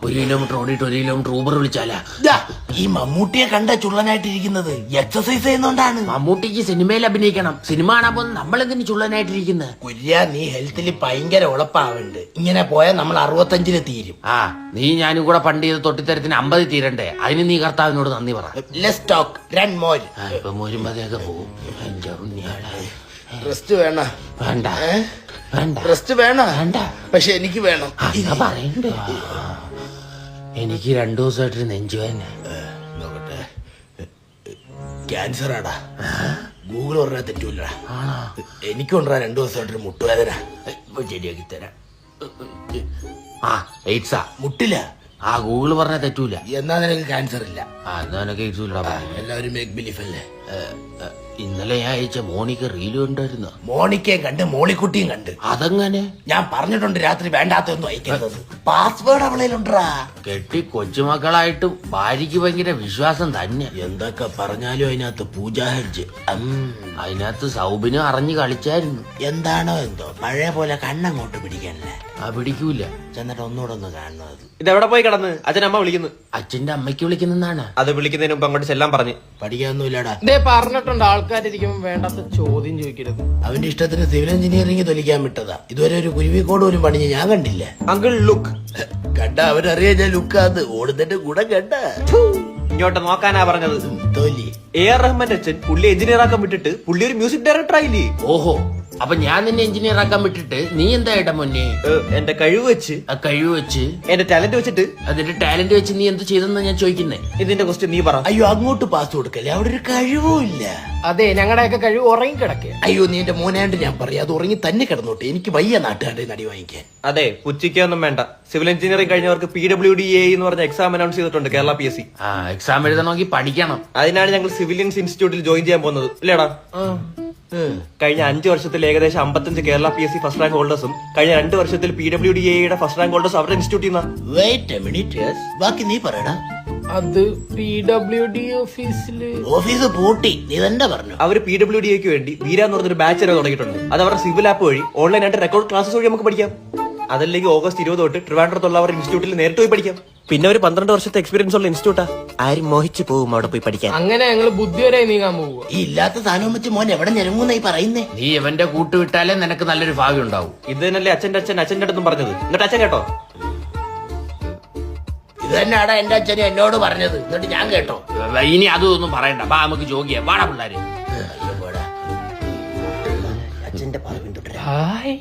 1 kilometre ഓടിയിട്ട് 1 kilometre Uber വിളിച്ചാലാ? ഈ മമ്മൂട്ടിയെ കണ്ട ചുള്ളനായിട്ടിരിക്കുന്നത് എക്സസൈസ് ചെയ്യുന്നോണ്ടാണ്. മമ്മൂട്ടിക്ക് സിനിമയിൽ അഭിനയിക്കണം. സിനിമ കാണാൻ പോകുന്ന നമ്മളെന്തിനു ചുള്ളനായിട്ടിരിക്കുന്നത്? കുര്യ, നീ ഹെൽത്തിൽ ഭയങ്കര ഉളപ്പാവുണ്ട്. ഇങ്ങനെ പോയാൽ നമ്മൾ 65 തീരും. നീ ഞാനും കൂടെ പണ്ട് ചെയ്ത് തൊട്ടിത്തരത്തിന് 50 തീരണ്ടേ? അതിന് നീ കർത്താവിനോട് നന്ദി പറ. Let's talk, run more. ഇപ്പൊ മോരുമ്പതേക്ക് പോകും. റെസ്റ്റ് വേണ? വേണ്ട വേണ്ട. റെസ്റ്റ് വേണ? വേണ്ട. പക്ഷെ എനിക്ക് വേണം. പറയണ്ടേ? എനിക്ക് 2 ദിവസമായിട്ടൊരു നെഞ്ചുവേദന. നോക്കട്ടെ, ക്യാൻസർ ആടാ. ഗൂഗിൾ പറഞ്ഞാൽ തെറ്റൂല. എനിക്കുണ്ടാ 2 ദിവസമായിട്ടൊരു മുട്ടുവേദന. ശരിയാക്കി തരാം. എയ്ഡ്സാ? മുട്ടില്ല. ഗൂഗിൾ പറഞ്ഞാൽ തെറ്റൂല. എന്നാ നിനക്ക് ക്യാൻസർ ഇല്ല. എന്നാ നിനക്ക് എയ്ഡ്സ് ഇല്ലടാ. എല്ലാവരും മേക്ക് ബിലീഫ് അല്ലേ? ഇന്നലെ ഞാൻ അയച്ച മോണിക്ക റീല് കണ്ടായിരുന്നു. മോണിക്കയും കണ്ട് മോളിക്കുട്ടിയും കണ്ട്. അതെങ്ങനെ? ഞാൻ പറഞ്ഞിട്ടുണ്ട് രാത്രി വേണ്ടാത്തൊന്നും അയക്കരുത്. പാസ്വേഡ് അവളയിലുണ്ടാ. കെട്ടി കൊച്ചുമക്കളായിട്ടും ഭാര്യക്ക് ഭയങ്കര വിശ്വാസം തന്നെ. എന്തൊക്കെ പറഞ്ഞാലും അതിനകത്ത് പൂജാ ഹെഡ്ജ്. അതിനകത്ത് സൗബിനും അറിഞ്ഞു കളിച്ചായിരുന്നു. എന്താണോ എന്തോ പഴയ പോലെ കണ്ണങ്ങോട്ട് പിടിക്കണല്ലേ. പിടിക്കൂല. ചെന്നിട്ട് ഒന്നുകൂടെ ഒന്ന് കാണുന്നത്. ഇതെവിടെ പോയി കിടന്ന്? അച്ഛനമ്മ വിളിക്കുന്നു. അച്ഛന്റെ അമ്മയ്ക്ക് വിളിക്കുന്നതാണ്. അത് വിളിക്കുന്നതിന് മുമ്പ് അങ്ങോട്ട് ചെല്ലാൻ പറഞ്ഞു. പഠിക്കാനൊന്നുമില്ലടാ. പറഞ്ഞിട്ടുണ്ട് ആൾക്കാരിക്കുമ്പോ വേണ്ടാത്ത ചോദ്യം ചോദിക്കരുത്. അവന്റെ ഇഷ്ടത്തിന് സിവിൽ എഞ്ചിനീയറിംഗ് തൊലിക്കാൻ വിട്ടതാ. ഇതുവരെ ഒരു കുരുവിക്കോട് ഒരു പണിഞ്ഞ് ഞാൻ കണ്ടില്ല. അങ്കിൾ ലുക്ക് കണ്ട അവരറിയാ ഞാൻ ലുക്കാത്. ഓടുന്നതിന്റെ കൂടെ കണ്ട. ഇങ്ങോട്ട് നോക്കാനാ പറഞ്ഞത്. തൊലി. AR റഹ്മാന്റെ അച്ഛൻ പുള്ളി എഞ്ചിനീയർ ആക്കാൻ വിട്ടിട്ട് പുള്ളി ഒരു മ്യൂസിക് ഡയറക്ടർ ആയില്ലേ? ഓഹോ, അപ്പൊ ഞാൻ നിന്നെ എഞ്ചിനീയർ ആക്കാൻ വിട്ടിട്ട് നീ എന്താ ഇട മുന്നേ? എന്റെ കഴിവ് വെച്ച്, കഴിവ് വെച്ച്, എന്റെ ടാലന്റ് വെച്ചിട്ട്. അതിന്റെ ടാലന്റ് വെച്ച് നീ എന്ത് ചെയ്തെന്നാ ഞാൻ ചോദിക്കുന്നേ? ഇതിന്റെ ക്വസ്റ്റ്യൻ നീ പറ. അയ്യോ, അങ്ങോട്ട് പാസ് കൊടുക്കല്ലേ, അവിടെ ഒരു കഴിവും ഇല്ല. അതെ, ഞങ്ങളുടെയൊക്കെ കഴിവ് ഉറങ്ങി കിടക്കുക. അയ്യോ, നീ എന്റെ മോനാണ്ട് ഞാൻ പറയാം. അത് ഉറങ്ങി തന്നെ കിടന്നോട്ടെ. എനിക്ക് വയ്യ നാട്ടുകാരുടെ നടി വാങ്ങിക്കാൻ. അതെ, പുച്ചിക്കൊന്നും വേണ്ട. സിവിൽ എഞ്ചിനീയറിംഗ് കഴിഞ്ഞവർക്ക് PWDA എന്ന് പറഞ്ഞ എക്സാം അനൗൺസ് ചെയ്തിട്ടുണ്ട് കേരള PSC. എക്സാം എഴുതണമെങ്കിൽ പഠിക്കണം. അതിനാണ് ഞങ്ങൾ സിവിലിയൻസ് ഇൻസ്റ്റിറ്റ്യൂട്ടിൽ ജോയിൻ ചെയ്യാൻ പോകുന്നത്. ഇല്ലേടാ? കഴിഞ്ഞ 5 വർഷത്തിൽ ഏകദേശം 55 കേരള PSC ഫസ്റ്റ് റാങ്ക് ഹോൾഡേഴ്സും കഴിഞ്ഞ 2 വർഷത്തിൽ PWDAയുടെ ഫസ്റ്റ് റാങ്ക് ഹോൾഡേഴ്സ് അവരുടെ ഇൻസ്റ്റിറ്റ്യൂട്ടിൽ നിന്നാണ്. വെയിറ്റ് എ മിനിറ്റ്, ബാക്കി നീ പറയടാ. അത് PWD ഓഫീസില്. ഓഫീസ് പൂട്ടി, നീ തന്നെ പറഞ്ഞു. അവർ PWDAക്ക് വേണ്ടി വീര എന്ന് പറഞ്ഞൊരു ബാച്ച് വരെ തുടങ്ങിയിട്ടുണ്ട്. അത് അവരുടെ സിവിൽ ആപ്പ് വഴി ഓൺലൈനായിട്ട് റെക്കോർഡ് ക്ലാസ്സസ് വഴി നമുക്ക് പഠിക്കാം. അതല്ലെങ്കിൽ ഓഗസ്റ്റ് 20 തൊട്ട് ട്രിവാൻഡ്രത്തുള്ള അവരുടെ ഇൻസ്റ്റിറ്റ്യൂട്ടിൽ നേരിട്ട് പോയി പഠിക്കാം. പിന്നെ ഒരു 12 വർഷത്തെ എക്സ്പീരിയൻസ് ഉള്ള ഇൻസ്റ്റിറ്റ്യൂട്ടാ. ആരും മോഹിച്ചു പോകും അവിടെ പോയി പഠിക്കാൻ. അങ്ങനെ ഞങ്ങൾ ബുദ്ധിവരെ നീങ്ങാൻ പോവുക. ഈ ഇല്ലാത്ത സാധനം വെച്ച് മോൻ എവിടെ ഞെരുങ്ങുന്നായി പറയുന്നേ? നീ ഇവന്റെ കൂട്ടുവിട്ടാലേ നിനക്ക് നല്ലൊരു ഭാഗ്യം ഉണ്ടാവും. ഇത് തന്നെയല്ലേ അച്ഛന്റെ അടുത്തും പറഞ്ഞത്. എന്നിട്ട് അച്ഛൻ കേട്ടോ? ഇത് തന്നെയാടാ എന്റെ അച്ഛനും എന്നോട് പറഞ്ഞത്. എന്നിട്ട് ഞാൻ കേട്ടോ? ഇനി അതൊന്നും പറയണ്ട. ബാ, നമുക്ക് ജോഗിയാ. വാടാ പിള്ളേര്. അച്ഛന്റെ പറവിൻ തുടരാ. ഹായ്.